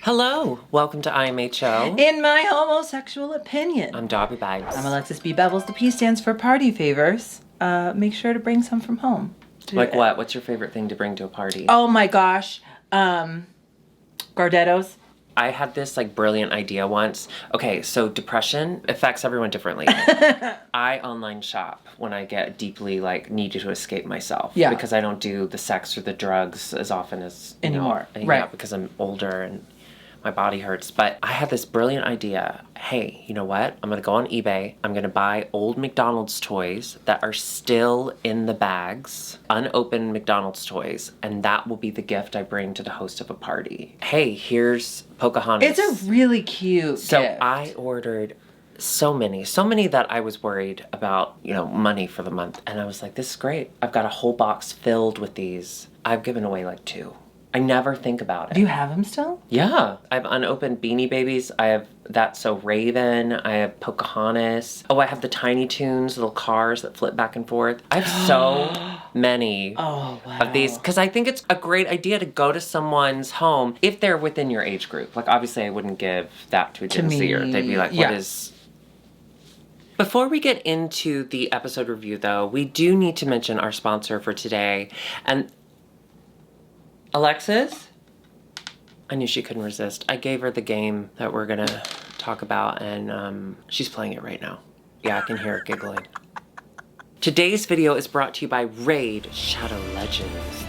Hello, welcome to IMHO. In my homosexual opinion. I'm Dobby Baird. I'm Alexis B. Bevels. The P stands for party favors. Make sure to bring some from home. Like what? What's your favorite thing to bring to a party? Oh my gosh. Gardettos. I had this brilliant idea once. Okay, so depression affects everyone differently. I online shop when I get deeply needed to escape myself. Yeah. Because I don't do the sex or the drugs as often as anymore. Yeah, right. Because I'm older and my body hurts. But I had this brilliant idea. Hey, you know what? I'm gonna go on eBay. I'm gonna buy old McDonald's toys that are still in the bags, unopened McDonald's toys, and that will be the gift I bring to the host of a party. Hey, here's Pocahontas. It's a really cute So gift. I ordered so many that I was worried about, money for the month. And I was like, this is great. I've got a whole box filled with these. I've given away 2. I never think about it. Do you have them still? Yeah. I have unopened Beanie Babies. I have That's So Raven. I have Pocahontas. Oh, I have the Tiny Toons, little cars that flip back and forth. I have so many of these because I think it's a great idea to go to someone's home if they're within your age group. Obviously, I wouldn't give that to a Gen Zer. They'd be like, what is... Before we get into the episode review, though, we do need to mention our sponsor for today. And Alexis? I knew she couldn't resist. I gave her the game that we're gonna talk about, and she's playing it right now. Yeah, I can hear her giggling. Today's video is brought to you by Raid Shadow Legends.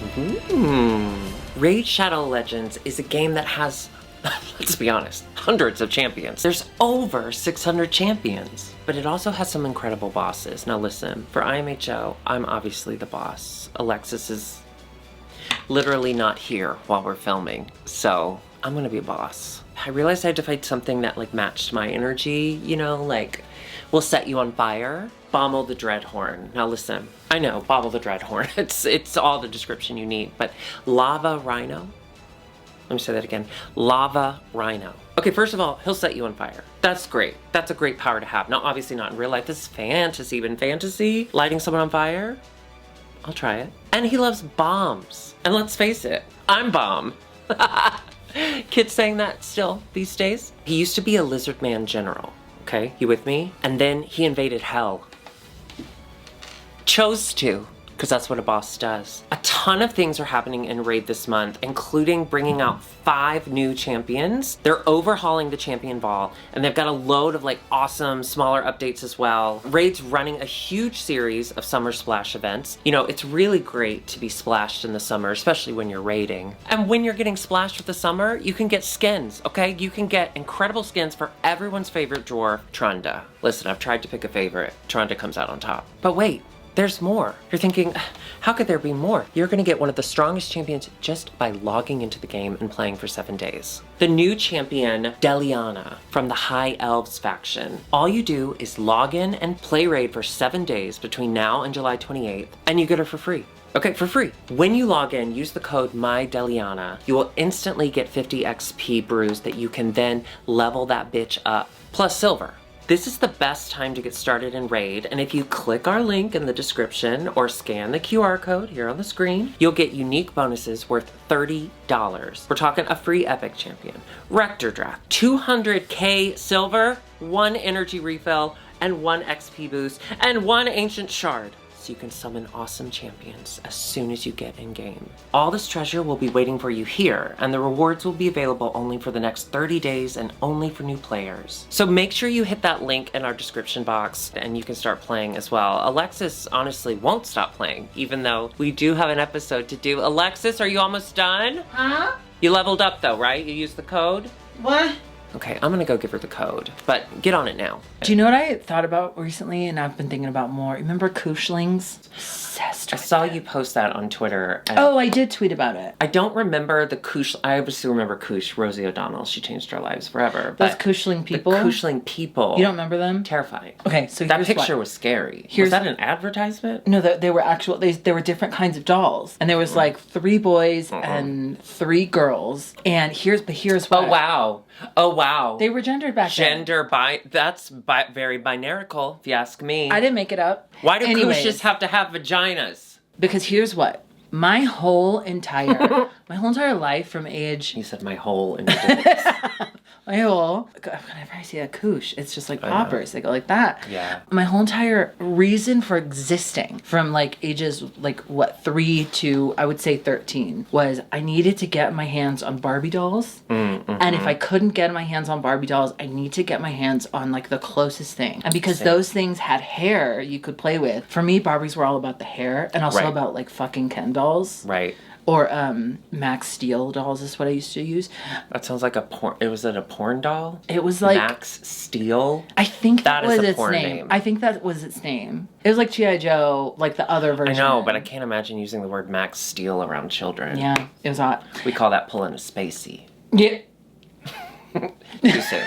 Raid Shadow Legends is a game that has, let's be honest, hundreds of champions. There's over 600 champions. But it also has some incredible bosses. Now listen, for IMHO, I'm obviously the boss. Alexis is literally not here while we're filming, so I'm gonna be a boss. I realized I had to fight something that matched my energy, will set you on fire. Bommel the Dreadhorn. Now listen, I know, Bommel the Dreadhorn, it's all the description you need, but Lava Rhino? Let me say that again. Lava Rhino. Okay, first of all, he'll set you on fire. That's great. That's a great power to have. Now, obviously not in real life. This is fantasy, but in fantasy, lighting someone on fire, I'll try it. And he loves bombs. And let's face it, I'm bomb. Kids saying that still these days. He used to be a lizard man general, okay? You with me? And then he invaded hell. Chose to, because that's what a boss does. A ton of things are happening in Raid this month, including bringing out 5 new champions. They're overhauling the champion ball, and they've got a load of awesome smaller updates as well. Raid's running a huge series of summer splash events. It's really great to be splashed in the summer, especially when you're raiding. And when you're getting splashed with the summer, you can get skins, okay? You can get incredible skins for everyone's favorite dwarf, Trunda. Listen, I've tried to pick a favorite. Trunda comes out on top. But wait. There's more. You're thinking, how could there be more? You're gonna get one of the strongest champions just by logging into the game and playing for 7 days. The new champion, Deliana, from the High Elves faction. All you do is log in and play Raid for 7 days between now and July 28th, and you get her for free. Okay, for free. When you log in, use the code MyDeliana. You will instantly get 50 XP brews that you can then level that bitch up, plus silver. This is the best time to get started in Raid, and if you click our link in the description or scan the QR code here on the screen, you'll get unique bonuses worth $30. We're talking a free epic champion, Rector Draft, 200k silver, 1 energy refill, and 1 XP boost, and 1 ancient shard. So you can summon awesome champions as soon as you get in game. All this treasure will be waiting for you here, and the rewards will be available only for the next 30 days and only for new players. So make sure you hit that link in our description box and you can start playing as well. Alexis honestly won't stop playing, even though we do have an episode to do. Alexis, are you almost done? Huh? You leveled up though, right? You used the code? What? Okay, I'm gonna go give her the code, but get on it now. Do you know what I thought about recently and I've been thinking about more? Remember Kooshlings? Obsessed I with saw it. you post that on Twitter. And Oh, I did tweet about it. I don't remember the Koosh. I obviously remember Koosh, Rosie O'Donnell. She changed our lives forever. Those But Koosling people? the Kooshling people. You don't remember them? Terrifying. Okay, so That here's picture what. was scary. Here's- Was that an advertisement? No, they were actual. There were different kinds of dolls, and there was 3 boys and 3 girls. And here's what. Oh wow. Oh wow. They were gendered back then. That's very binarical, if you ask me. I didn't make it up. Why do Anyways, Kooshes have to have vaginas? Because here's what. My whole entire My whole entire life from age... You said my whole in ridiculous. My whole... Whenever I see a koosh, it's just like poppers. They go like that. Yeah. My whole entire reason for existing from like ages like 3 to I would say 13 was I needed to get my hands on Barbie dolls. And if I couldn't get my hands on Barbie dolls, I need to get my hands on like the closest thing. And because those things had hair you could play with, for me Barbies were all about the hair and also about like fucking Ken dolls. Right. Or Max Steel dolls is what I used to use. That sounds like a porn. Was it a porn doll? It was like Max Steel. I think that was its porn name. I think that was its name. It was like G.I. Joe, like the other version. I know, but I can't imagine using the word Max Steel around children. Yeah, it was hot. We call that pulling a spacey. Yeah.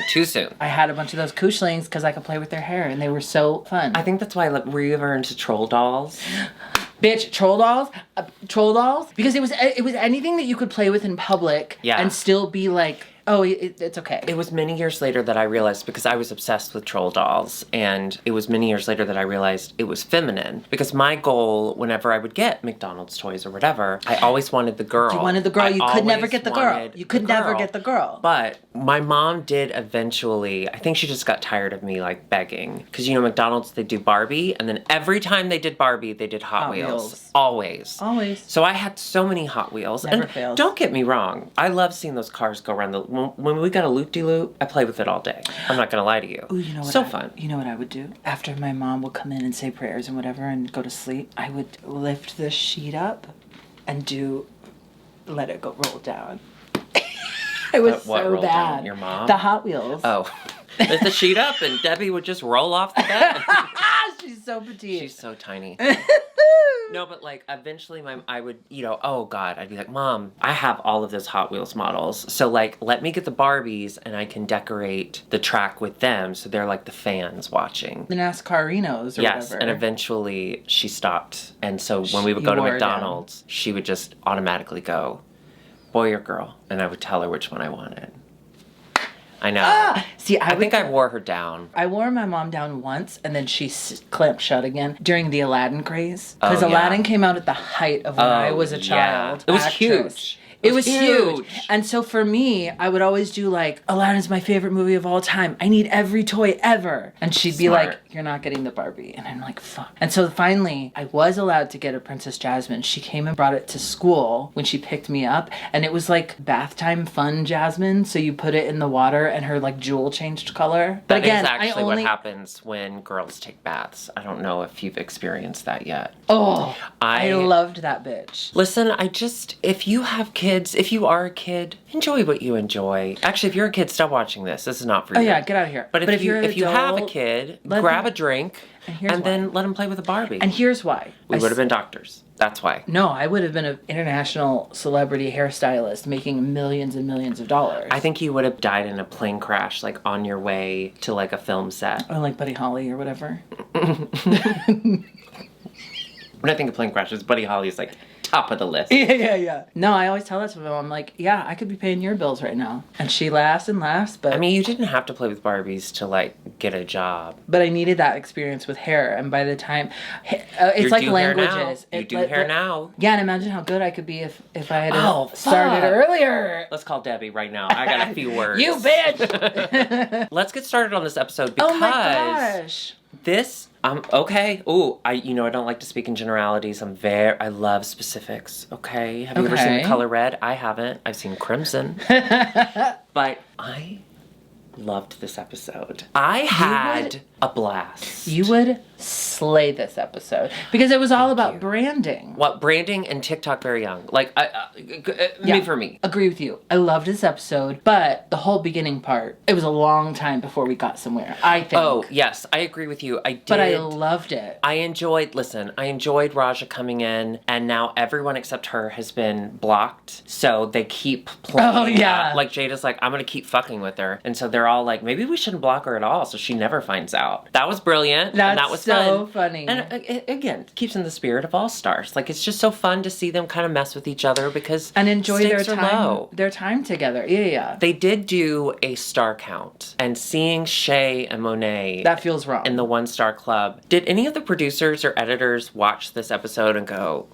Too soon. I had a bunch of those Kooshlings because I could play with their hair and they were so fun. I think that's why were you ever into troll dolls? Bitch, troll dolls, because it was anything that you could play with in public and still be like, oh, it's okay. It was many years later that I realized, because I was obsessed with troll dolls, and it was many years later that I realized it was feminine. Because my goal, whenever I would get McDonald's toys or whatever, I always wanted the girl. You wanted the girl. You could never get the girl. You could never get the girl. But my mom did eventually, I think she just got tired of me like begging. Because you know, McDonald's, they do Barbie, and then every time they did Barbie, they did Hot Wheels. Always. So I had so many Hot Wheels. Never and fails. Don't get me wrong. I love seeing those cars go around the... When we got a loop-de-loop, I play with it all day. I'm not going to lie to you. Ooh, you know what? So fun. You know what I would do? After my mom would come in and say prayers and whatever and go to sleep, I would lift the sheet up and let it go roll down. It was what so rolled bad. Down? Your mom? The Hot Wheels. Oh. Lift the sheet up and Debbie would just roll off the bed. She's so petite. She's so tiny. No, but like eventually I would, oh God, I'd be like, Mom, I have all of those Hot Wheels models. So like, let me get the Barbies and I can decorate the track with them. So they're like the fans watching. The NASCARinos or yes, whatever. and eventually she stopped. And so when we would go to McDonald's, she would just automatically go, boy or girl. And I would tell her which one I wanted. I know. See, I think I wore her down. I wore my mom down once, and then she clamped shut again during the Aladdin craze. Oh, Because Aladdin came out at the height of when I was a child. It was huge. It was huge. And so for me, I would always do like, Aladdin's my favorite movie of all time. I need every toy ever. And she'd be like, you're not getting the Barbie. And I'm like, fuck. And so finally, I was allowed to get a Princess Jasmine. She came and brought it to school when she picked me up. And it was like bath time fun Jasmine. So you put it in the water and her like jewel changed color. But again, that is actually what happens when girls take baths. I don't know if you've experienced that yet. Oh, I loved that bitch. Listen, if you have kids, if you are a kid, enjoy what you enjoy. Actually, if you're a kid, stop watching this. This is not for you. Oh yeah, get out of here. But if you have a kid, grab a drink and then let him play with a Barbie. And here's why. We would have been doctors. That's why. No, I would have been an international celebrity hairstylist making millions and millions of dollars. I think you would have died in a plane crash, like on your way to like a film set. Or like Buddy Holly or whatever. When I think of plane crashes, Buddy Holly's like top of the list. Yeah. No, I always tell that to my mom. I'm like, yeah, I could be paying your bills right now. And she laughs and laughs, but... I mean, you didn't have to play with Barbies to, like, get a job. But I needed that experience with hair, and by the time... it's like languages. You do hair now. Yeah, and imagine how good I could be if I had started earlier. Let's call Debbie right now. I got a few words. You bitch! Let's get started on this episode because... Oh my gosh! This... okay. Ooh, I don't like to speak in generalities. I love specifics. Okay. Have you ever seen The Color Red? I haven't. I've seen Crimson. But I loved this episode. I had a blast. You would slay this episode because it was all about branding. What, branding and TikTok very young. Like, me for me. Agree with you. I loved this episode, but the whole beginning part, it was a long time before we got somewhere, I think. Oh, yes. I agree with you. I did. But I loved it. I enjoyed Raja coming in, and now everyone except her has been blocked, so they keep playing. Oh, yeah. Like, Jada's like, I'm gonna keep fucking with her. And so they're all like, maybe we shouldn't block her at all, so she never finds out. That was brilliant. And that was so funny. And again, it keeps in the spirit of All Stars. Like, it's just so fun to see them kind of mess with each other because and enjoy their time together. Yeah. They did do a star count, and seeing Shay and Monet that feels wrong in the 1-star club. Did any of the producers or editors watch this episode and go,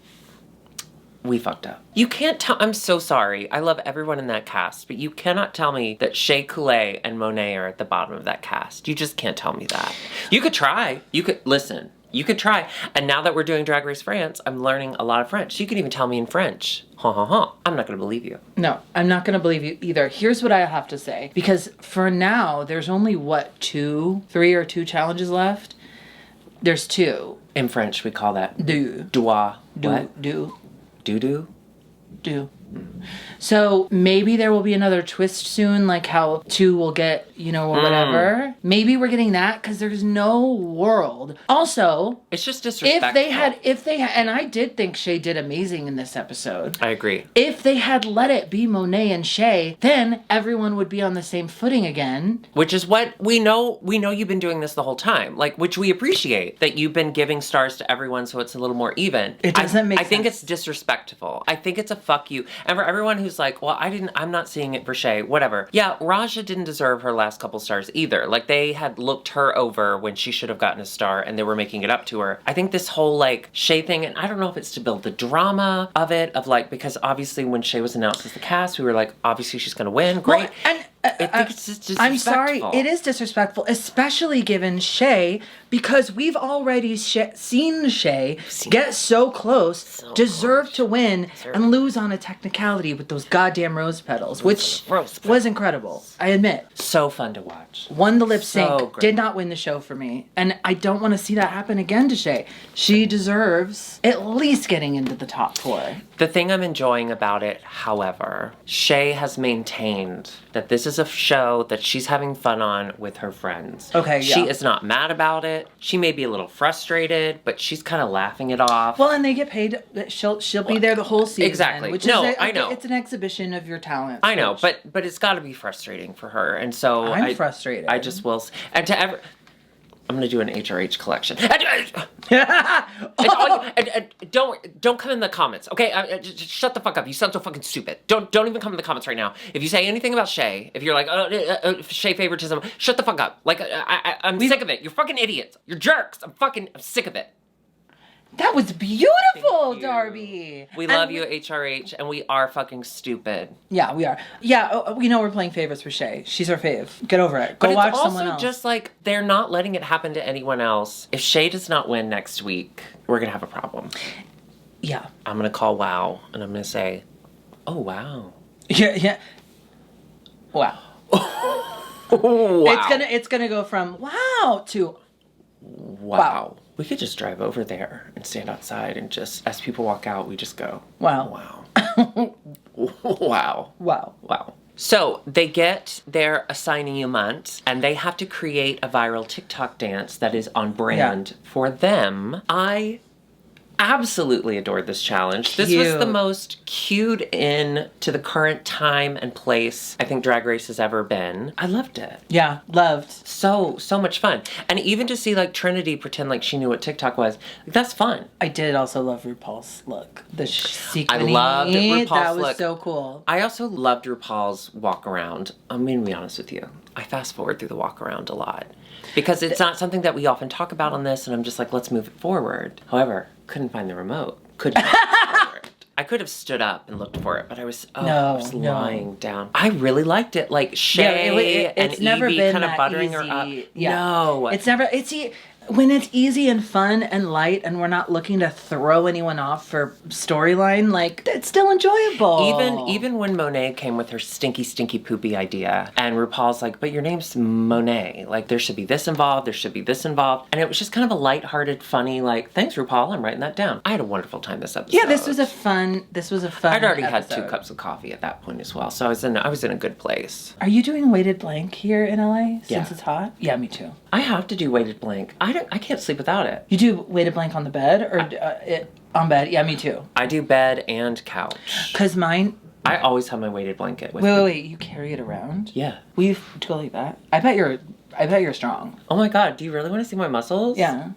We fucked up. You can't tell. I'm so sorry. I love everyone in that cast, but you cannot tell me that Shea Coulee and Monet are at the bottom of that cast. You just can't tell me that. You could try. You could listen. You could try. And now that we're doing Drag Race France, I'm learning a lot of French. You can even tell me in French. Ha ha ha. I'm not going to believe you. No, I'm not going to believe you either. Here's what I have to say. Because for now, there's only, 3 or 2 challenges left? There's 2. In French, we call that Do. Doigt. Do. What? Do. Do-do? Do. So maybe there will be another twist soon, like how 2 will get, or whatever. Maybe we're getting that because there's no world. Also, it's just disrespectful. If they had, and I did think Shea did amazing in this episode. I agree. If they had let it be Monet and Shea, then everyone would be on the same footing again. Which is what we know. We know you've been doing this the whole time. Like, which we appreciate that you've been giving stars to everyone so it's a little more even. It doesn't make sense. I think it's disrespectful. I think it's a fuck you. And for everyone who's like, well, I'm not seeing it for Shea, whatever. Yeah, Raja didn't deserve her last couple stars either. Like, they had looked her over when she should have gotten a star and they were making it up to her. I think this whole, like, Shea thing, and I don't know if it's to build the drama of it, of like, because obviously when Shea was announced as the cast, we were like, obviously she's gonna win, great. Well, and I think it's just disrespectful. I'm sorry, it is disrespectful, especially given Shea, because we've already seen Shea get so close, deserve to win, and lose on a technicality with those goddamn rose petals, which was incredible, I admit. So fun to watch. Won the lip sync, did not win the show for me. And I don't want to see that happen again to Shea. She deserves at least getting into the top 4. The thing I'm enjoying about it, however, Shea has maintained that this is a show that she's having fun on with her friends. Okay, yeah. She is not mad about it. She may be a little frustrated, but she's kind of laughing it off. Well, and they get paid. She'll be there the whole season. Exactly. Which I know. It's an exhibition of your talent. I know, but it's got to be frustrating for her. And so I'm frustrated. I just will. And to ever. I'm gonna do an HRH collection. Don't come in the comments, okay? Just shut the fuck up. You sound so fucking stupid. Don't even come in the comments right now. If you say anything about Shea, if you're like, Shea favoritism, shut the fuck up. Like, I'm sick of it. You're fucking idiots. You're jerks. I'm sick of it. That was beautiful, Darby. We love you, HRH, and we are fucking stupid. Yeah, we are. Yeah, we know we're playing favorites for Shea. She's our fave. Get over it. Go watch someone else. But it's also just like, they're not letting it happen to anyone else. If Shea does not win next week, we're going to have a problem. Yeah. I'm going to call WOW, and I'm going to say, oh, wow. Yeah. Wow. Wow. It's gonna go from wow to wow. We could just drive over there and stand outside and just, as people walk out, we just go, wow. Wow. Wow. So they get their assignment and they have to create a viral TikTok dance that is on brand for them. I absolutely adored this challenge. Cute. This was the most cued in to the current time and place I think Drag Race has ever been. I loved it. Yeah, loved. So much fun. And even to see like Trinity pretend like she knew what TikTok was, that's fun. I did also love RuPaul's look. The sequiny. I loved RuPaul's look. That was so cool. I also loved RuPaul's walk around. I'm going to be honest with you. I fast forward through the walk around a lot. Because it's not something that we often talk about on this, and I'm just like, let's move it forward. However, couldn't find the remote. Couldn't move it forward. I could have stood up and looked for it, but I was lying down. I really liked it. Like Shea and Evie kind of buttering her up. Yeah. No. When it's easy and fun and light and we're not looking to throw anyone off for storyline, like, it's still enjoyable. Even when Monet came with her stinky poopy idea and RuPaul's like, but your name's Monet. Like, there should be this involved, there should be this involved. And it was just kind of a lighthearted, funny, like, thanks RuPaul, I'm writing that down. I had a wonderful time this episode. Yeah, this was a fun I'd already had 2 cups of coffee at that point as well. So I was in a good place. Are you doing weighted blank here in LA since Yeah. it's hot? Yeah, me too. I have to do weighted blank. I can't sleep without it. You do weighted blank on the bed or on bed? Yeah, me too. I do bed and couch. Cause mine. I always have my weighted blanket with me. Wait, you carry it around? Yeah. We do like that. I bet you're strong. Oh my god, do you really want to see my muscles? Yeah.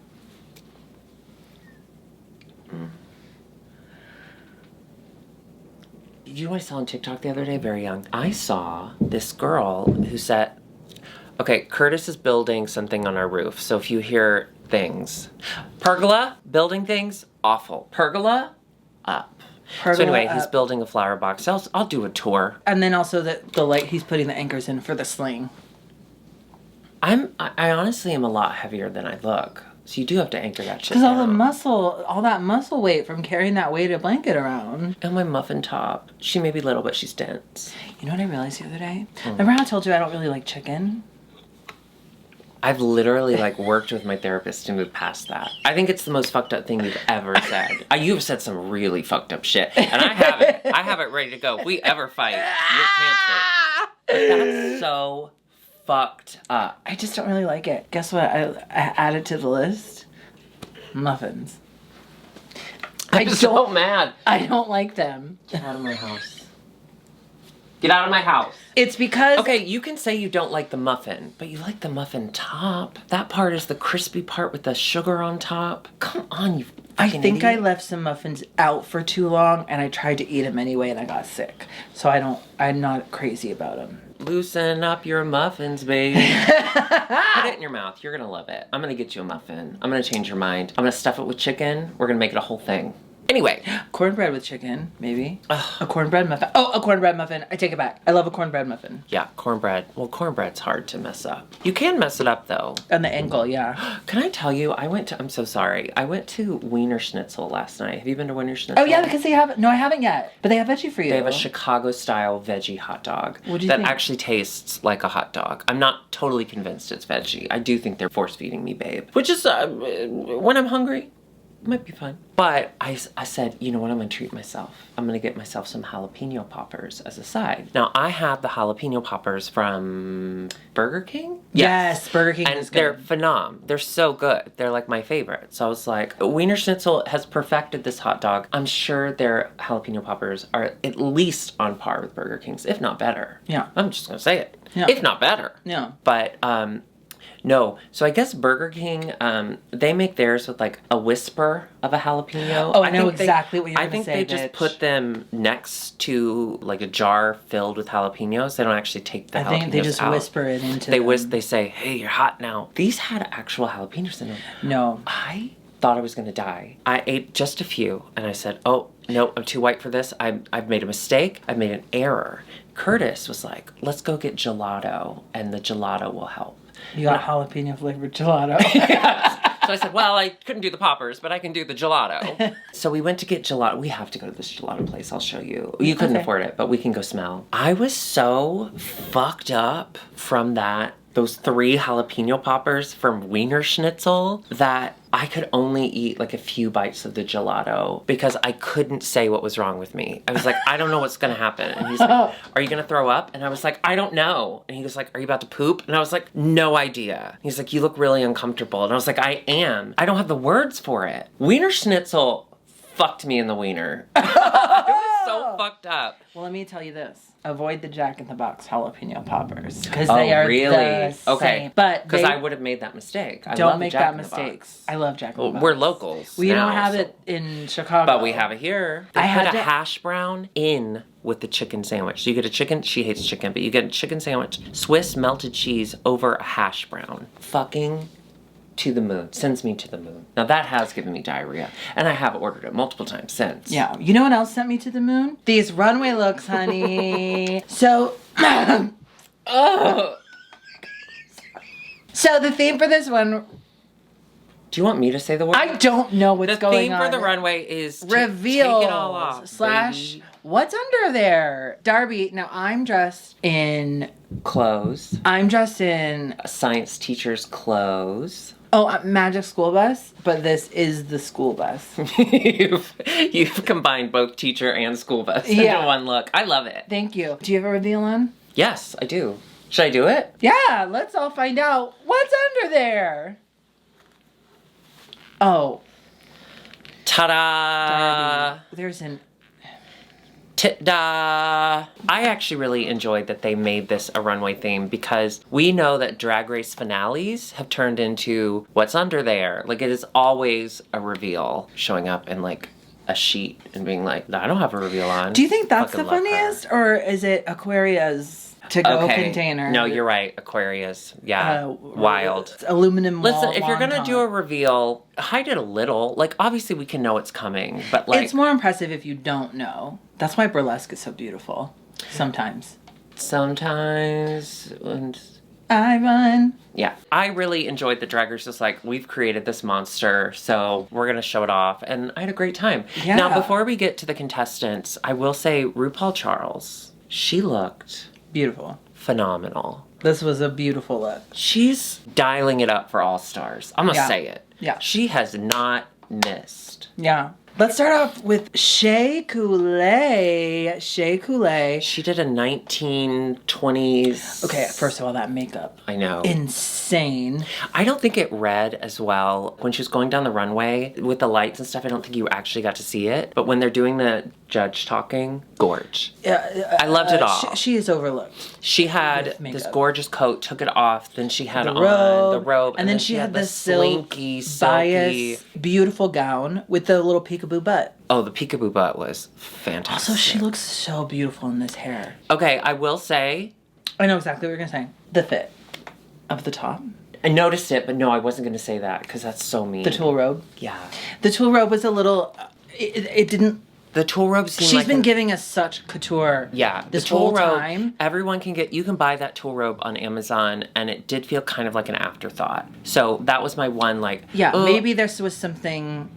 You know what I saw on TikTok the other day? Very young. I saw this girl who said, okay, Curtis is building something on our roof, so if you hear things. Pergola, building things, awful. Pergola, up. So anyway, he's building a flower box. I'll do a tour. And then also the light he's putting the anchors in for the sling. I honestly am a lot heavier than I look. So you do have to anchor that shit Because down. all that muscle weight from carrying that weighted blanket around. And my muffin top. She may be little, but she's dense. You know what I realized the other day? Remember how I told you I don't really like chicken? I've literally worked with my therapist to move past that. I think it's the most fucked up thing you've ever said. You've said some really fucked up shit, and I have it. I have it ready to go. If we ever fight, you're canceled. But that's so fucked up. I just don't really like it. Guess what? I added to the list? Muffins. I'm so mad. I don't like them. Get out of my house. Get out of my house. It's because... Okay, you can say you don't like the muffin, but you like the muffin top. That part is the crispy part with the sugar on top. Come on, you fucking idiot. I left some muffins out for too long, and I tried to eat them anyway, and I got sick. So I'm not crazy about them. Loosen up your muffins, baby. Put it in your mouth. You're gonna love it. I'm gonna get you a muffin. I'm gonna change your mind. I'm gonna stuff it with chicken. We're gonna make it a whole thing. Anyway. Cornbread with chicken, maybe. A cornbread muffin. Oh, a cornbread muffin. I take it back. I love a cornbread muffin. Yeah, cornbread. Well, cornbread's hard to mess up. You can mess it up, though. On the ankle, yeah. Can I tell you, I'm so sorry. I went to Wiener Schnitzel last night. Have you been to Wiener Schnitzel? Oh, yeah, because they have... No, I haven't yet. But they have veggie for you. They have a Chicago-style veggie hot dog. What do you think? That actually tastes like a hot dog. I'm not totally convinced it's veggie. I do think they're force-feeding me, babe. Which is, when I'm hungry, it might be fun. But I said, you know what, I'm gonna treat myself. I'm gonna get myself some jalapeno poppers as a side. Now, I have the jalapeno poppers from Burger King? Yes, Burger King is And good. they're phenom. They're so good. They're like my favorite. So I was like, Wiener Schnitzel has perfected this hot dog. I'm sure their jalapeno poppers are at least on par with Burger King's, if not better. Yeah. I'm just gonna say it. Yeah. If not better. Yeah. But, no. So I guess Burger King, they make theirs with a whisper of a jalapeno. Oh, I know exactly what you're I going to say, think they just put them next to a jar filled with jalapenos. They don't actually take the jalapenos out. I think they just whisper it into They say, hey, you're hot now. These had actual jalapenos in them. No. I thought I was going to die. I ate just a few and I said, oh, no, I'm too white for this. I've made a mistake. I've made an error. Curtis was like, let's go get gelato and the gelato will help. You got jalapeno flavored gelato. Yes. So I said, well, I couldn't do the poppers, but I can do the gelato. So we went to get gelato. We have to go to this gelato place. I'll show you. You couldn't afford it, but we can go smell. I was so fucked up from those 3 jalapeno poppers from Wiener Schnitzel that I could only eat a few bites of the gelato because I couldn't say what was wrong with me. I was like, I don't know what's gonna happen. And he's like, are you gonna throw up? And I was like, I don't know. And he was like, are you about to poop? And I was like, no idea. He's like, you look really uncomfortable. And I was like, I am. I don't have the words for it. Wiener Schnitzel fucked me in the wiener. It was so fucked up. Well, let me tell you this. Avoid the Jack in the Box jalapeno poppers because they are really the same. But because I would have made that mistake. Don't make that mistake. I love Jack in the Box. We're locals. We don't have it in Chicago, but we have it here. They put a hash brown in with the chicken sandwich. So you get a chicken. She hates chicken, but you get a chicken sandwich, Swiss melted cheese over a hash brown. Fucking to the moon. Sends me to the moon. Now that has given me diarrhea, and I have ordered it multiple times since. Yeah. You know what else sent me to the moon? These runway looks, honey. So, oh. So the theme for this one. Do you want me to say the word? I don't know what's going on. The theme for the runway is reveal take it all off, baby. What's under there? Darby, now I'm dressed in clothes. I'm dressed in a science teacher's clothes. Oh, Magic School Bus, but this is the school bus. You've combined both teacher and school bus into one look. I love it. Thank you. Do you have a reveal on? Yes, I do. Should I do it? Yeah, let's all find out what's under there. Oh. Ta-da! Darby, there's an... Ta-da! I actually really enjoyed that they made this a runway theme because we know that Drag Race finales have turned into what's under there. It is always a reveal showing up in a a sheet and being like, I don't have a reveal on. Do you think that's Fucking the love her. funniest, or is it Aquaria's to-go container? No, you're right. Aquarius. Yeah. Wild. Aluminum Listen, wall if you're going to wonton. do a reveal, hide it a little. Like, obviously we can know it's coming, but like... It's more impressive if you don't know. That's why burlesque is so beautiful. Sometimes. Sometimes... And I run. yeah. I really enjoyed the Drag Race. Just like, we've created this monster, so we're going to show it off. And I had a great time. Yeah. Now, before we get to the contestants, I will say RuPaul Charles, she looked Beautiful. phenomenal. This was a beautiful look. She's dialing it up for All Stars. I'm going to say it. Yeah. She has not missed. Yeah. Let's start off with Shea Coulee. Shea Coulee. She did a 1920s... Okay, first of all, that makeup. I know. Insane. I don't think it read as well. When she was going down the runway with the lights and stuff, I don't think you actually got to see it. But when they're doing the judge talking, gorge. I loved it all. She is overlooked. She had with makeup. this gorgeous coat, took it off, then she had The on robe. the robe. And then she had the this silk, slinky, bias, silky... beautiful gown with the little peekaboo butt. Oh, the peekaboo butt was fantastic. Also, she looks so beautiful in this hair. Okay, I will say... I know exactly what you're going to say. The fit of the top. I noticed it, but no, I wasn't going to say that because that's so mean. The tulle robe. Yeah. The tulle robe was a little... It didn't... The tulle robe seemed She's like been giving us such couture. Yeah, this the tulle whole robe, time. everyone can get, you can buy that tulle robe on Amazon, and it did feel kind of like an afterthought. So that was my one, like, Yeah, ugh. maybe this was something...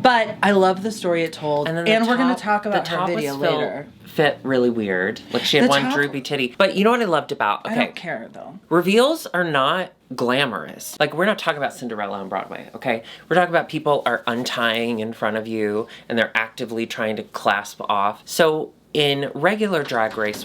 But I love the story it told. And, then we're going to talk about the her top video was later. Fit really weird. Like, she had The one top- droopy titty. But you know what I loved about, I okay, don't care, though. reveals are not glamorous. Like, we're not talking about Cinderella on Broadway, okay? We're talking about people are untying in front of you, and they're actively trying to clasp off. So, in regular Drag Race,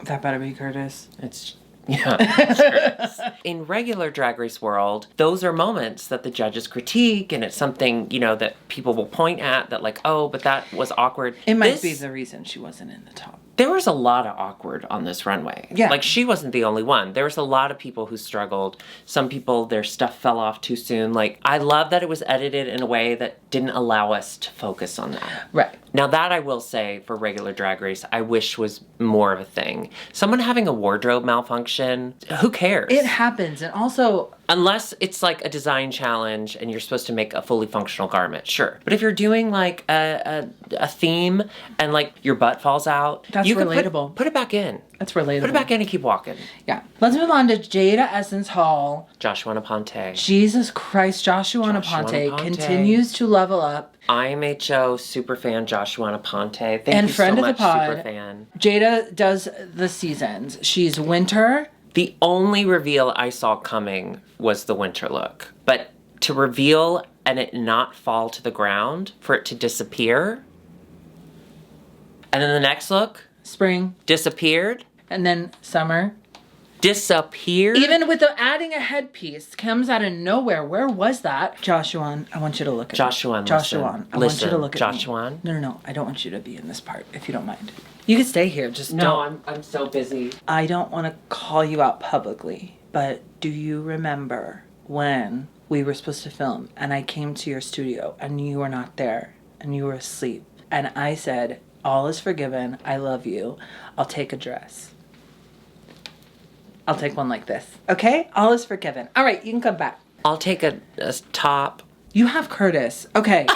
That better be Curtis. it's... Yeah, sure is. In regular Drag Race world, those are moments that the judges critique, and it's something, you know, that people will point at that like, oh, but that was awkward. It might be the reason she wasn't in the top. There was a lot of awkward on this runway. Yeah. Like, she wasn't the only one. There was a lot of people who struggled. Some people, their stuff fell off too soon. Like, I love that it was edited in a way that didn't allow us to focus on that. Right. Now, that I will say, for regular Drag Race, I wish was more of a thing. Someone having a wardrobe malfunction, who cares? It happens. And also... Unless it's like a design challenge and you're supposed to make a fully functional garment, sure. But if you're doing like a theme and like your butt falls out, That's you can relatable. put it back in. That's relatable. Put it back in and keep walking. Yeah. Let's move on to Jada Essence Hall. Joshua Naponte. Jesus Christ, Joshua Naponte continues to level up. IMHO superfan Joshua Naponte. Thank And you friend so of the much, pod. superfan. Jada does the seasons. She's winter. The only reveal I saw coming was the winter look. But to reveal and it not fall to the ground, for it to disappear, and then the next look, Spring. disappeared, And then summer. disappeared. Even with the adding a headpiece, comes out of nowhere. Where was that? Joshua, I want you to look at Joshua, me. Joshua, I want you to look at Joshua. me. No. I don't want you to be in this part, if you don't mind. You can stay here. Just No, don't. I'm so busy. I don't want to call you out publicly, but do you remember when we were supposed to film and I came to your studio and you were not there and you were asleep and I said, all is forgiven. I love you. I'll take a dress. I'll take one like this. Okay? All is forgiven. All right, you can come back. I'll take a top. You have Curtis. Okay.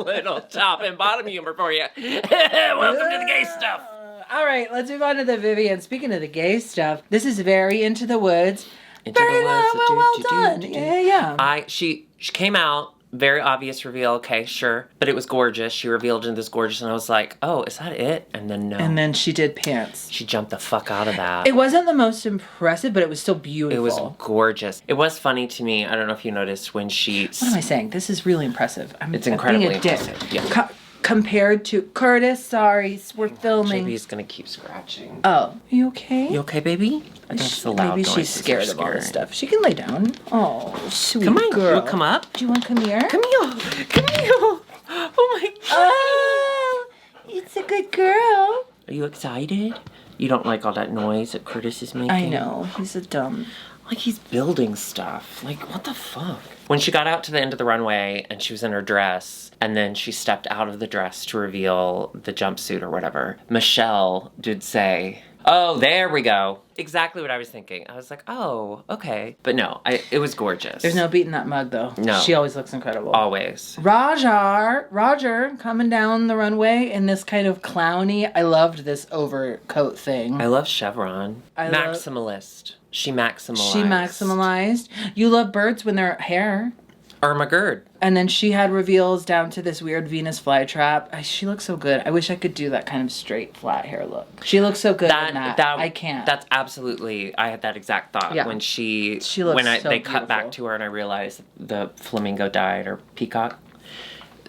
Little top and bottom humor for you. Welcome to the gay stuff. All right, let's move on to the Vivian. Speaking of the gay stuff, this is very Into the Woods. Into Very the woods, well done. Yeah. She came out, very obvious reveal, okay, sure. But it was gorgeous. She revealed into this gorgeous, and I was like, oh, is that it? And then no. And then she did pants. She jumped the fuck out of that. It wasn't the most impressive, but it was still beautiful. It was gorgeous. It was funny to me. I don't know if you noticed when she... What am I saying? This is really impressive. It's I'm incredibly being a dick. impressive. Yeah. Compared to Curtis, sorry, we're filming. JB's gonna keep scratching. Oh, you okay? You okay, baby? I think it's a loud Maybe noise. she's scared of all this stuff. She can lay down. Oh, sweet Come on, girl. you come up. Do you want to come here? Come here. Come here. Oh my god. Oh, it's a good girl. Are you excited? You don't like all that noise that Curtis is making? I know. He's a dumb. Like, he's building stuff. Like, what the fuck? When she got out to the end of the runway and she was in her dress, and then she stepped out of the dress to reveal the jumpsuit or whatever, Michelle did say, oh, there we go. Exactly what I was thinking. I was like, oh, okay. But no, it was gorgeous. There's no beating that mug, though. No. She always looks incredible. Always. Roger coming down the runway in this kind of clowny. I loved this overcoat thing. I love Chevron. Maximalist. She maximalized. You love birds when they're hair. Irma Gerd. And then she had reveals down to this weird Venus flytrap. She looks so good. I wish I could do that kind of straight, flat hair look. She looks so good in that. I can't. That's absolutely, I had that exact thought when she looks they cut back to her and I realized the flamingo died, or peacock.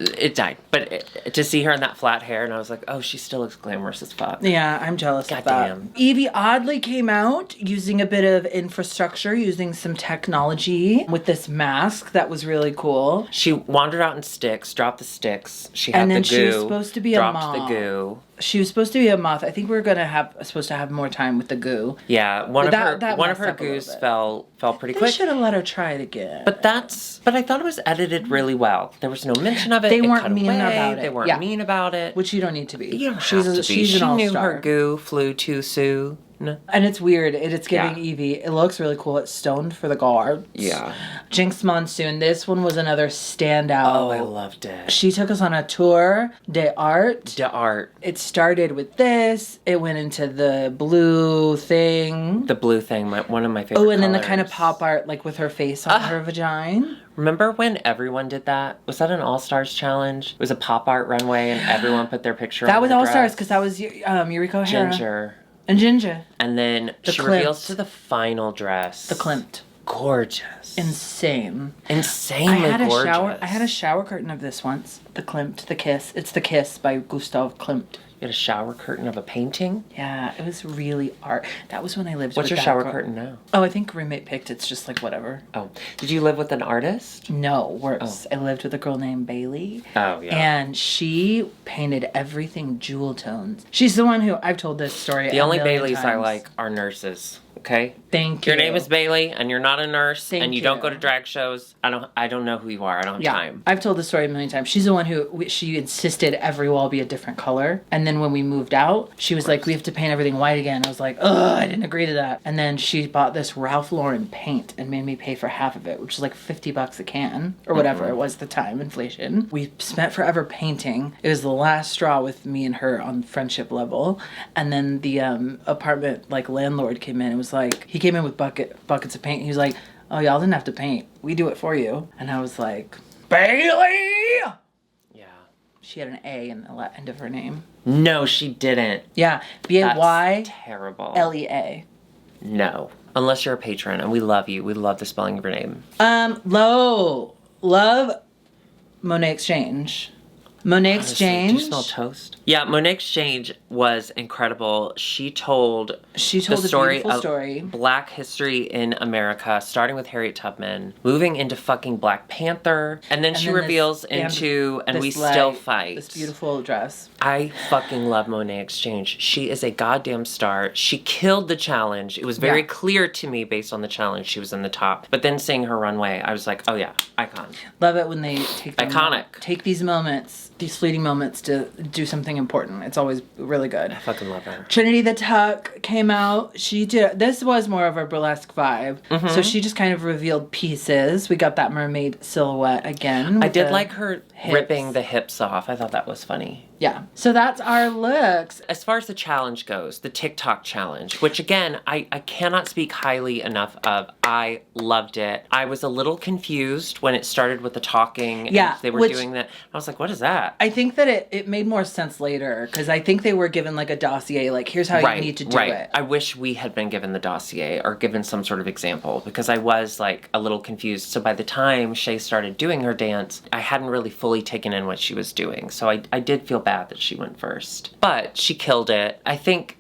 It died. But to see her in that flat hair, and I was like, oh, she still looks glamorous as fuck. Yeah, I'm jealous of that. Goddamn. Evie oddly came out using a bit of infrastructure, using some technology with this mask that was really cool. She wandered out in sticks, dropped the sticks. She had the goo. And then she was supposed to be a moth. Dropped the goo. She was supposed to be a moth. I think we were supposed to have more time with the goo. Yeah, one of her goos fell pretty quick. They should have let her try it again. But I thought it was edited really well. There was no mention of it. They weren't mean about it. They weren't mean about it. Which you don't need to be. You don't have to be. She's an all-star. She knew her goo flew too soon. And it's weird. It's giving Evie. It looks really cool. It's stoned for the guards. Yeah. Jinx Monsoon. This one was another standout. Oh, I loved it. She took us on a tour d'art. It started with this. It went into the blue thing. The blue thing. One of my favorite Oh, and then colors. the kind of pop art, like with her face on her vagina. Remember when everyone did that? Was that an All-Stars challenge? It was a pop art runway and everyone put their picture on That was the All-Stars dress. because that was Yuriko Hara. Ginger. And Ginger. And then she reveals to the final dress. The Klimt. Gorgeous. Insane. Insanely gorgeous. I had a shower curtain of this once. The Klimt, The Kiss. It's The Kiss by Gustav Klimt. You had a shower curtain of a painting? Yeah, it was really art. That was when I lived with What's your shower curtain now? Oh, I think roommate picked. It's just like whatever. Oh. Did you live with an artist? No, worse. I lived with a girl named Bailey. Oh, yeah. And she painted everything jewel tones. She's the one who, I've told this story The only Baileys times. I like are nurses. Okay? Thank you. Your name is Bailey and you're not a nurse and you you don't go to drag shows. I don't know who you are. I don't have time. I've told the story a million times. She's the one who she insisted every wall be a different color. And then when we moved out, she was like, we have to paint everything white again. I was like, ugh, I didn't agree to that. And then she bought this Ralph Lauren paint and made me pay for half of it, which is like $50 a can or whatever it was at the time, inflation. We spent forever painting. It was the last straw with me and her on friendship level. And then the apartment landlord came in and was like, he came in with buckets of paint. He was like, oh, y'all didn't have to paint. We do it for you. And I was like, Bailey! Yeah. She had an A in the end of her name. No, she didn't. Yeah. B-A-Y. That's terrible. L-E-A. No. Unless you're a patron and we love you. We love the spelling of your name. Love Monet Exchange. Monet Exchange. Do you smell toast? Yeah, Monet Exchange was incredible. She told a beautiful story. Black history in America, starting with Harriet Tubman, moving into fucking Black Panther, and then she reveals into And We Still Fight. This beautiful dress. I fucking love Monet Exchange. She is a goddamn star. She killed the challenge. It was very clear to me based on the challenge she was in the top. But then seeing her runway, I was like, oh yeah, icon. Love it when they take these moments, these fleeting moments to do something important. It's always really good. I fucking love her. Trinity the Tuck came out. This was more of a burlesque vibe. Mm-hmm. So she just kind of revealed pieces. We got that mermaid silhouette again. I did like her ripping the hips off. I thought that was funny. Yeah. So that's our looks. As far as the challenge goes, the TikTok challenge, which again, I cannot speak highly enough of. I loved it. I was a little confused when it started with the talking. Yeah. And they were doing that. I was like, what is that? I think that it made more sense later because I think they were given like a dossier, like here's how you need to do it. I wish we had been given the dossier or given some sort of example because I was like a little confused. So by the time Shay started doing her dance, I hadn't really fully taken in what she was doing. So I did feel bad that she went first. But she killed it. I think,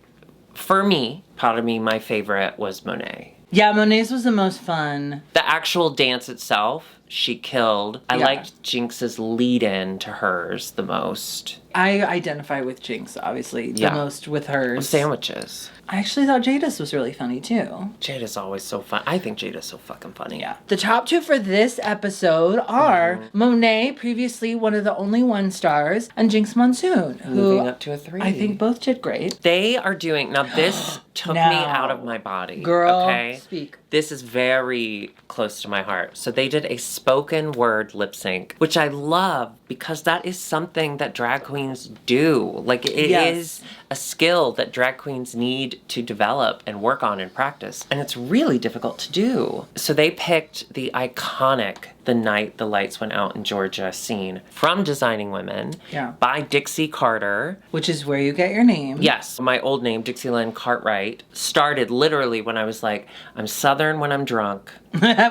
for me, my favorite was Monet. Yeah, Monet's was the most fun. The actual dance itself, she killed. I liked Jinx's lead-in to hers the most. I identify with Jinx, obviously, the most with hers. Sandwiches. I actually thought Jada's was really funny, too. Jada's always so fun. I think Jada's so fucking funny. Yeah. The top 2 for this episode are Monet, previously one of the only 1 stars, and Jinx Monsoon, who moving up to a 3. I think both did great. They are doing... Now, this took me out of my body. Girl, okay? Speak. This is very close to my heart. So they did a spoken word lip sync, which I love because that is something that drag queens do. Like, it is a skill that drag queens need to develop and work on and practice. And it's really difficult to do. So they picked the iconic The Night the Lights Went Out in Georgia scene from Designing Women by Dixie Carter. Which is where you get your name. Yes. My old name, Dixie Lynn Cartwright, started literally when I was like, I'm Southern when I'm drunk.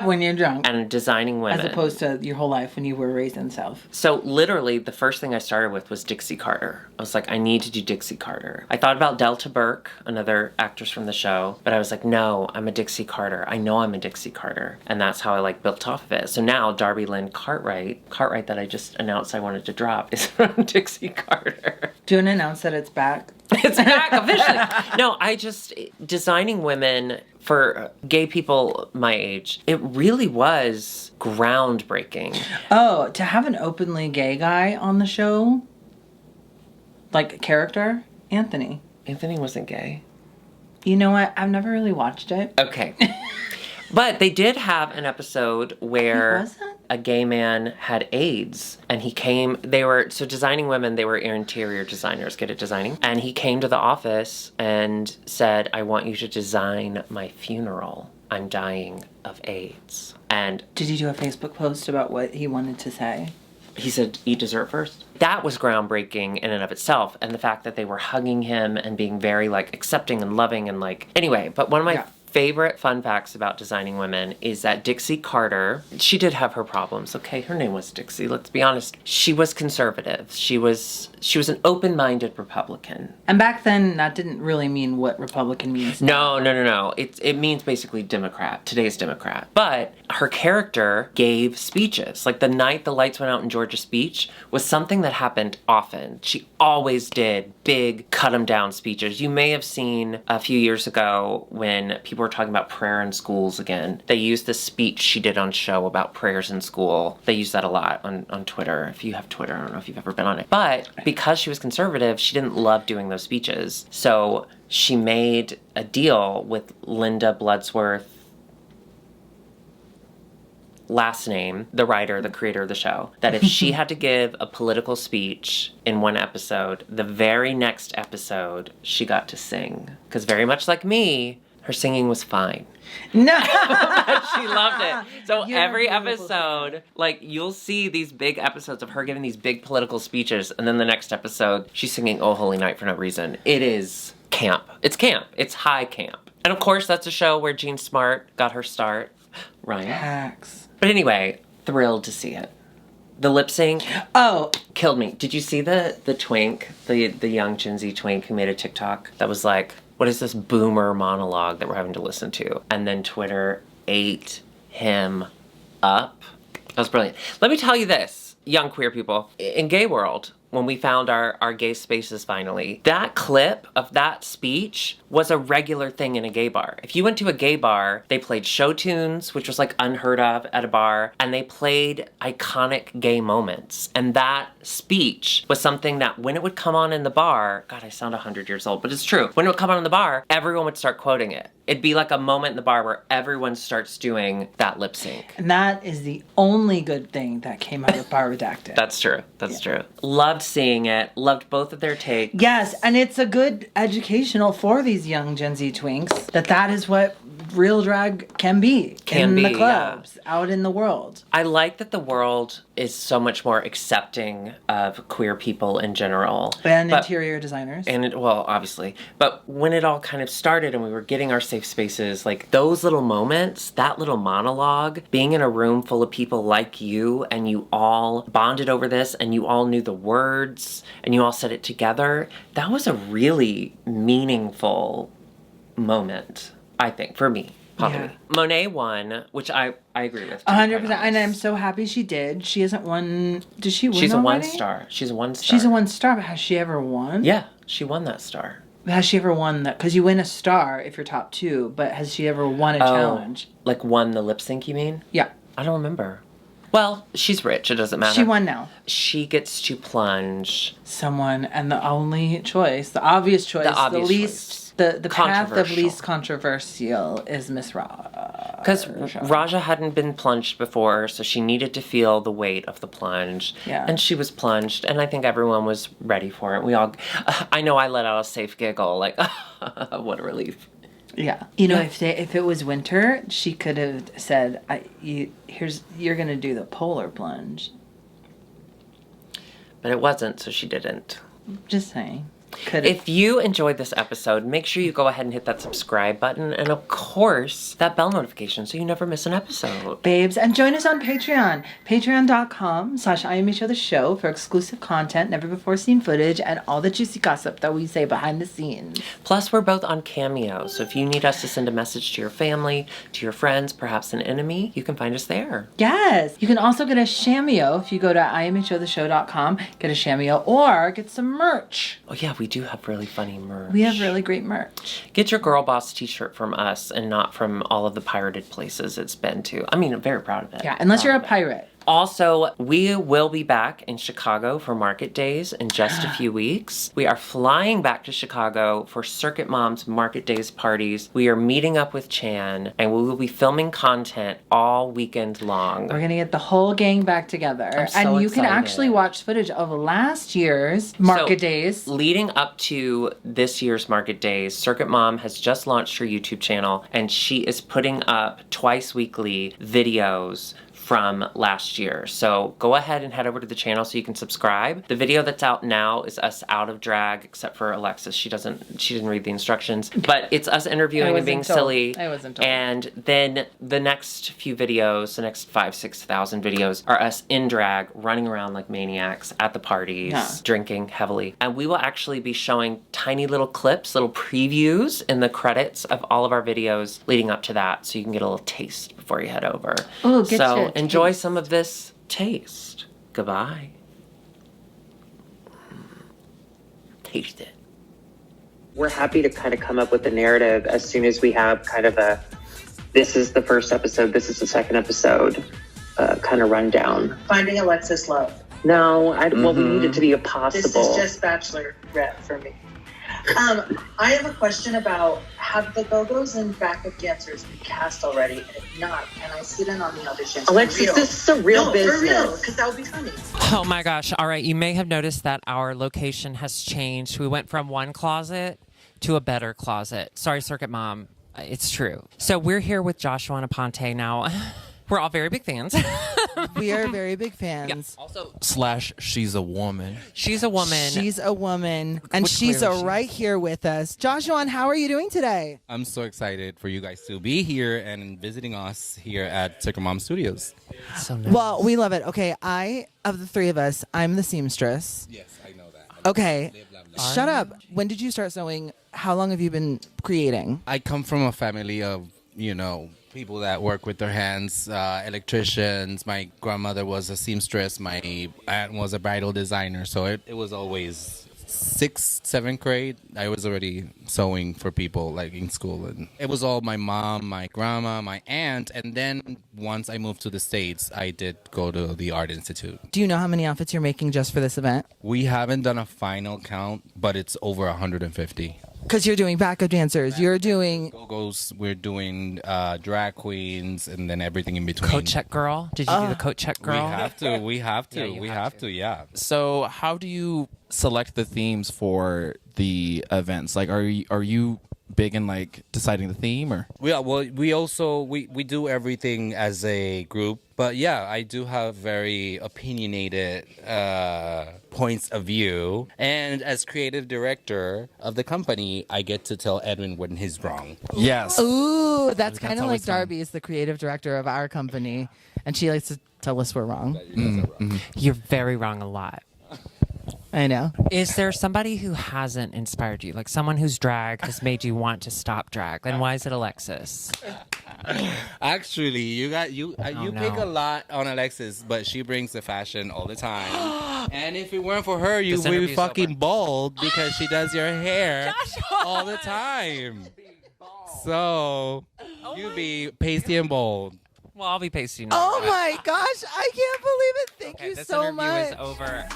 When you're drunk. And Designing Women. As opposed to your whole life when you were raised in the South. So literally the first thing I started with was Dixie Carter. I was like, I need to do Dixie Carter. I thought about Delta Burke, another actress from the show, but I was like, no, I'm a Dixie Carter. I know I'm a Dixie Carter. And that's how I like built off of it. So now Darby Lynn Cartwright that I just announced I wanted to drop, is from Dixie Carter. Do you want to announce that it's back? It's back officially. No, Designing Women for gay people my age, it really was groundbreaking. Oh, to have an openly gay guy on the show? Like a character? Anthony. Anthony wasn't gay. You know what? I've never really watched it. Okay. But they did have an episode where a gay man had AIDS and he came, so Designing Women, they were interior designers, good at designing. And he came to the office and said, I want you to design my funeral. I'm dying of AIDS. And did he do a Facebook post about what he wanted to say? He said, eat dessert first. That was groundbreaking in and of itself. And the fact that they were hugging him and being very like accepting and loving and like, anyway, but one of my favorite fun facts about Designing Women is that Dixie Carter, she did have her problems, okay? Her name was Dixie, let's be honest. She was conservative. She was an open-minded Republican. And back then, that didn't really mean what Republican means now. No. It means basically Democrat, today's Democrat. But her character gave speeches. Like the Night the Lights Went Out in Georgia speech was something that happened often. She always did big cut-em-down speeches. You may have seen a few years ago when people were talking about prayer in schools again. They used the speech she did on show about prayers in school. They use that a lot on Twitter. If you have Twitter, I don't know if you've ever been on it. But because she was conservative, she didn't love doing those speeches. So she made a deal with Linda Bloodsworth, last name, the writer, the creator of the show, that if she had to give a political speech in one episode, the very next episode, she got to sing. Because very much like me, her singing was fine. No! But she loved it. So every episode, like, you'll see these big episodes of her giving these big political speeches, and then the next episode, she's singing Oh Holy Night for no reason. It is camp. It's camp. It's high camp. And of course, that's a show where Jean Smart got her start. Ryan. Hacks. But anyway, thrilled to see it. The lip sync killed me. Did you see the twink, the young Gen Z twink who made a TikTok that was like, what is this boomer monologue that we're having to listen to? And then Twitter ate him up. That was brilliant. Let me tell you this, young queer people. In gay world, when we found our gay spaces finally, that clip of that speech was a regular thing in a gay bar. If you went to a gay bar, they played show tunes, which was like unheard of at a bar, and they played iconic gay moments. And that speech was something that when it would come on in the bar, God, I sound 100 years old, but it's true. When it would come on in the bar, everyone would start quoting it. It'd be like a moment in the bar where everyone starts doing that lip sync. And that is the only good thing that came out of Bar Redacted. That's true. That's true. Loved seeing it. Loved both of their takes. Yes, and it's a good educational for these young Gen Z twinks that is what real drag can be in the clubs, out in the world. I like that the world is so much more accepting of queer people in general. And interior designers. And well, obviously. But when it all kind of started and we were getting our safe spaces, like those little moments, that little monologue, being in a room full of people like you and you all bonded over this and you all knew the words and you all said it together, that was a really meaningful moment, I think, for me Probably. Monet won, which I agree with. 100%. And I'm so happy she did. She hasn't won. Did she win? She's already? a 1 star. She's a 1 star. She's a 1 star, but has she ever won? Yeah, she won that star. Has she ever won that? Because you win a star if you're top 2, but has she ever won a challenge? Like won the lip sync, you mean? Yeah. I don't remember. Well, she's rich. It doesn't matter. She won now. She gets to plunge. Someone, and the only choice, the obvious choice, the least, the path of least controversial is Miss Raja. Because Raja hadn't been plunged before, so she needed to feel the weight of the plunge. Yeah. And she was plunged, and I think everyone was ready for it. I know I let out a safe giggle, like, what a relief. Yeah. You know, if it was winter, she could have said, you're going to do the polar plunge. But it wasn't, so she didn't. Just saying. If you enjoyed this episode, make sure you go ahead and hit that subscribe button and, of course, that bell notification so you never miss an episode. Babes, and join us on Patreon. Patreon.com/IMHOtheSHOw for exclusive content, never before seen footage, and all the juicy gossip that we say behind the scenes. Plus, we're both on Cameo, so if you need us to send a message to your family, to your friends, perhaps an enemy, you can find us there. Yes. You can also get a Cameo if you go to IMHOtheShow.com, get a Cameo, or get some merch. Oh, yeah, we do have really funny merch. We have really great merch. Get your Girl Boss t-shirt from us and not from all of the pirated places it's been to. I mean, I'm very proud of it. Yeah, unless you're a pirate. Also, we will be back in Chicago for Market Days in just a few weeks. We are flying back to Chicago for Circuit Mom's Market Days parties. We are meeting up with Chan, and we will be filming content all weekend long. We're going to get the whole gang back together. I'm so and you excited. can actually watch footage of last year's Market Days. Leading up to this year's Market Days, Circuit Mom has just launched her YouTube channel, and she is putting up twice weekly videos from last year. So go ahead and head over to the channel so you can subscribe. The video that's out now is us out of drag, except for Alexis. She didn't read the instructions, but it's us interviewing and being silly. I wasn't told. And then the next few videos, the next 5,000-6,000 videos are us in drag, running around like maniacs at the parties, drinking heavily. And we will actually be showing tiny little clips, little previews in the credits of all of our videos leading up to that, so you can get a little taste before you head over. Oh, get you. Enjoy some of this taste. Goodbye. Taste it. We're happy to kind of come up with a narrative as soon as we have kind of this is the first episode, this is the second episode, kind of rundown. Finding Alexis Love. No, well, we need it to be possible. This is just Bachelorette for me. I have a question about, have the Go-Go's and backup dancers been cast already? And if not, can I sit in on the auditions? Alexis, this is a real business. For real, because that would be funny. Oh my gosh. All right. You may have noticed that our location has changed. We went from one closet to a better closet. Sorry, Circuit Mom. It's true. So we're here with Joshua and Aponte now. We're all very big fans. We are very big fans. Yeah. Also, / she's a woman. She's a woman. She's a woman. And she's right here with us. Joshua, how are you doing today? I'm so excited for you guys to be here and visiting us here at Circuit Mom Studios. So nice. Well, we love it. Okay, of the three of us, I'm the seamstress. Yes, I know that. Okay, shut up. When did you start sewing? How long have you been creating? I come from a family of, people that work with their hands, electricians. My grandmother was a seamstress. My aunt was a bridal designer. So it was always 6th, 7th grade. I was already sewing for people like in school. And it was all my mom, my grandma, my aunt. And then once I moved to the States, I did go to the Art Institute. Do you know how many outfits you're making just for this event? We haven't done a final count, but it's over 150. Because you're doing backup dancers. You're doing... Go-Go's, we're doing drag queens, and then everything in between. Coat check girl? Did you do the coat check girl? We have to, yeah. So how do you select the themes for the events? Like, are you big in like deciding the theme, or? Yeah, well, we do everything as a group, but yeah, I do have very opinionated points of view, and as creative director of the company, I get to tell Edwin when he's wrong. Yes. Ooh, that's kind of like always fun. Darby is the creative director of our company, and she likes to tell us we're wrong. You're very wrong a lot. I know. Is there somebody who hasn't inspired you? Like someone whose drag has made you want to stop drag? Then why is it Alexis? Actually, you pick no. a lot on Alexis, but she brings the fashion all the time. And if it weren't for her, you This would be interview's fucking over. bald because she does your hair all the time. So you be pasty and bold. Well, I'll be pasting. Oh my gosh, I can't believe it. Thank you This so interview much. is over.